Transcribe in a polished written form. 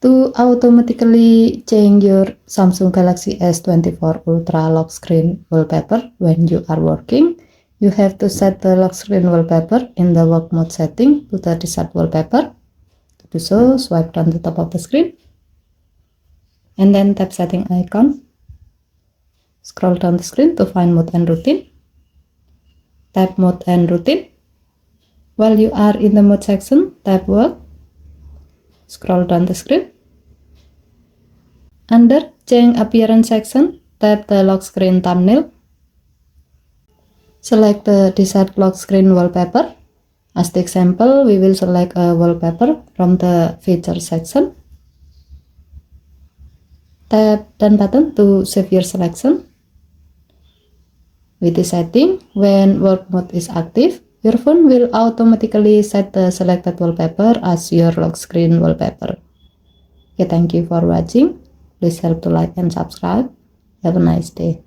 To automatically change your Samsung Galaxy S24 Ultra lock screen wallpaper when you are working, you have to set the lock screen wallpaper in the work mode setting to the desired wallpaper. To do so, swipe down the top of the screen and then tap setting icon. Scroll down the screen to find mode and routine. Tap mode and routine. While you are in the mode section, tap work. Scroll down the screen. Under change appearance section, tap the lock screen thumbnail. Select the desired lock screen wallpaper. As the example, we will select a wallpaper from the feature section. Tap done button to save your selection. With this setting, when work mode is active, your phone will automatically set the selected wallpaper as your lock screen wallpaper. Okay, thank you for watching. Please help to like and subscribe. Have a nice day.